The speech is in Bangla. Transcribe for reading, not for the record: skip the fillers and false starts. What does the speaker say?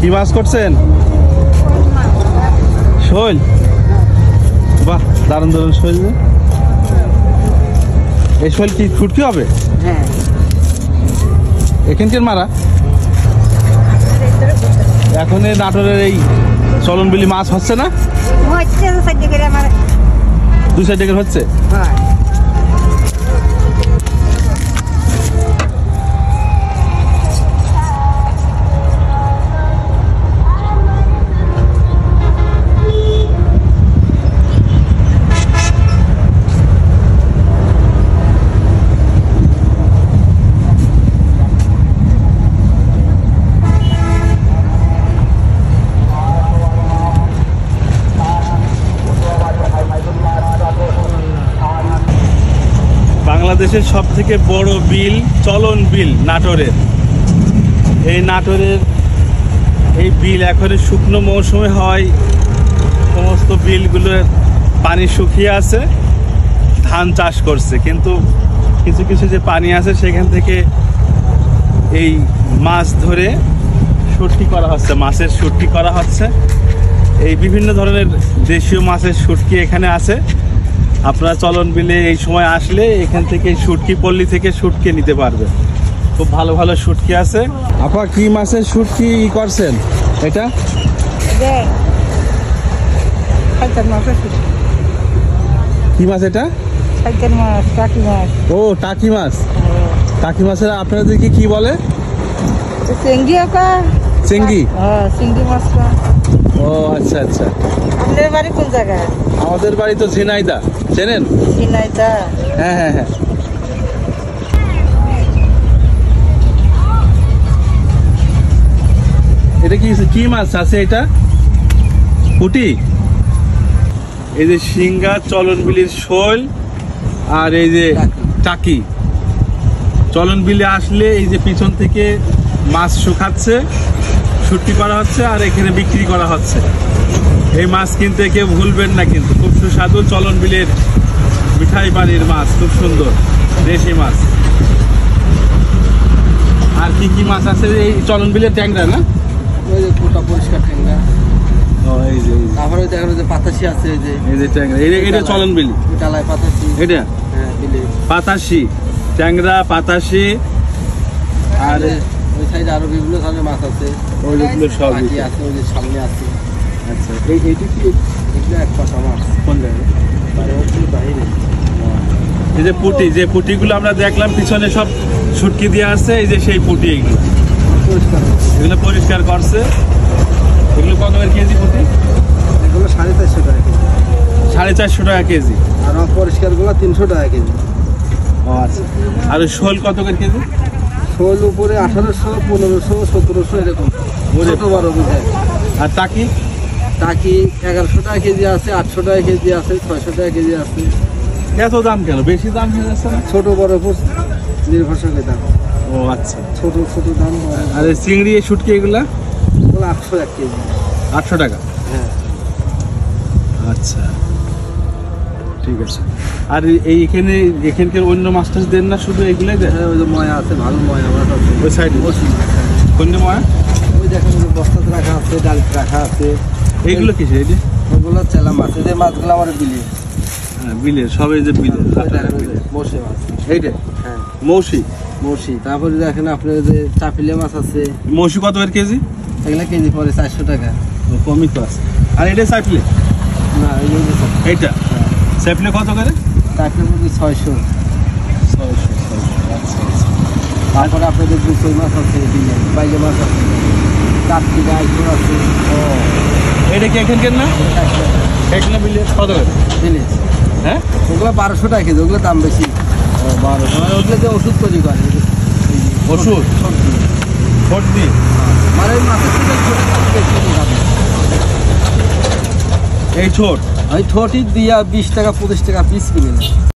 কি মাছ করছেন? শোল। বাহ, দারুণ দারুণ শোল। এই শোল কি ফুটকি হবে? হ্যাঁ, এখানকার মারা। এখন এই নাটোরের এই চলনবিলি মাছ হচ্ছে না? হচ্ছে 2 সাইড হচ্ছে। হ্যাঁ, বাংলাদেশের সব থেকে বড় বিল চলন বিল নাটোরের। এই নাটোরের এই বিল এখন শুকনো মৌসুমে হয়। সমস্ত বিলগুলোর পানি শুকিয়ে আছে, ধান চাষ করছে, কিন্তু কিছু কিছু যে পানি আছে সেখান থেকে এই মাছ ধরে শুটকি করা হচ্ছে, মাছের শুটকি করা হচ্ছে। এই বিভিন্ন ধরনের দেশীয় মাছের শুটকি এখানে আছে। আপনারা চলন বিলে এই সময় আসলে এখান থেকে শুটকি পল্লী থেকে শুটকি নিতে পারবে। খুব ভালো ভালো শুটকি আছে। আপা, কি মাছের শুটকি করছেন এটা? কি মাছ এটা? ও, টাকি মাছ। টাকি মাছের আপনাদেরকে কি বলে? চিংড়ি। চিংড়ি মাছ। ও আচ্ছা আচ্ছা। আপনার বাড়ি কোন জায়গায়? আমাদের বাড়ি তো ঝিনাইদা, চেনেন? ঝিনাইদা। হ্যাঁ হ্যাঁ হ্যাঁ। এটা কি মাছ আছে এটা? পুঁটি। এই যে শিঙ্গা, চলনবিলির শোল, আর এই যে টাকি। চলনবিলে আসলে এই যে পিছন থেকে মাছ শুকাচ্ছে, শুটকি করা হচ্ছে, আর এখানে বিক্রি করা হচ্ছে। এই মাছ কিনতে কেউ ভুলবেন না, কিন্তু খুব সুস্বাদু চলনবিলের মিঠাই বাড়ির মাছ, খুব সুন্দর দেশি মাছ। আর কি কি মাছ আছে এই চলনবিলের? ট্যাংরা না? ওই যে পুরো পরিষ্কার ট্যাংরা। ও, এই যে তারপরে দেখেন যে পাতাশি আছে, এই যে ট্যাংরা। এটা চলনবিলি, ডালায় পাতাশি। এটা হ্যাঁ, বিলে পাতাশি, ট্যাংরা, পাতাশি। আর ওই সাইডে আরো বিভিন্ন ধরনের মাছ আছে। ওইগুলো সব আছে, ওই যে সামনে আছে। আচ্ছা, এইটা কি? এটা এক পাশা মাছ। কোন জায়গায়? বাইরে। এই যে পুঁটি, যে পুঁটিগুলো আমরা দেখলাম পিছনে সব শুটকি দিয়ে আসছে, এই যে সেই পুঁটি। এইগুলো পরিষ্কার, এগুলো পরিষ্কার করছে। এগুলো কত করে কেজি পুঁটি? এগুলো 450 টাকা কেজি। 450 টাকা কেজি। আর পরিষ্কার গুলো 300 টাকা কেজি। ও আচ্ছা। আর শোল কত করে কেজি? শোল উপরে 1800, 1500, 1700 এরকম, ছোট বড় বুঝায়। আর টাকি? টাকি 1100 টাকা কেজি আছে, 800 টাকা কেজি আছে, 600 টাকা কেজি আছে। এত দাম কেন? বেশি দাম হয়ে যাচ্ছে না? ছোট বড় উপর নির্ভরশীল দাম। ও আচ্ছা। ছোট ছোট দাম। আর এই চিংড়ি, এই শুটকি এগুলা? ওগুলো 800 এক কেজি। 800 টাকা? হ্যাঁ। আচ্ছা, ঠিক আছে। আর এখানকার অন্য মাছ টাছ দেন না, শুধু এগুলাই দেন? ওই যে ময়া আছে, ভালো ময়া। ওই সাইড কোন ময়া? ওই দেখেন বস্তাতে রাখা আছে, ডালিতে রাখা আছে। এইগুলো কিসে? এই যে ওগুলো চেলা মাছ। এই যে মাছগুলো আমার বিলে। হ্যাঁ, বিলের। সব এই যে বিলের। বসে মাছ। এইটা? হ্যাঁ, মৌসি। মৌসি। তারপরে দেখেন আপনার যে চাপিলে মাছ আছে। মৌসি কত করে কেজি? এগুলো কেজি পরে 400 টাকা। কমই তো আছে। আর এটা চাপলে? না, এইটা চাপলে কত করে? চাপিলে 600। 600। আচ্ছা আচ্ছা। তারপরে আপনাদের দুই মাছ আছে, বিলে বাইলে মাছ আছে, কাটকি আইফোন আছে। ও, এটা কি এখানকার না? এখানে বিলে কত করে? বিলে। হ্যাঁ, ওগুলো 1200 টাকা কেজি। ওগুলো দাম বেশি। 1200। ওগুলো যে ওষুধ তৈরি করে। ওষুধ? সর্দি? মানে ওই মাছের থেকে এই ছোট? ওই ছোটই দিয়া 20 টাকা 25 টাকা পিস কিনে।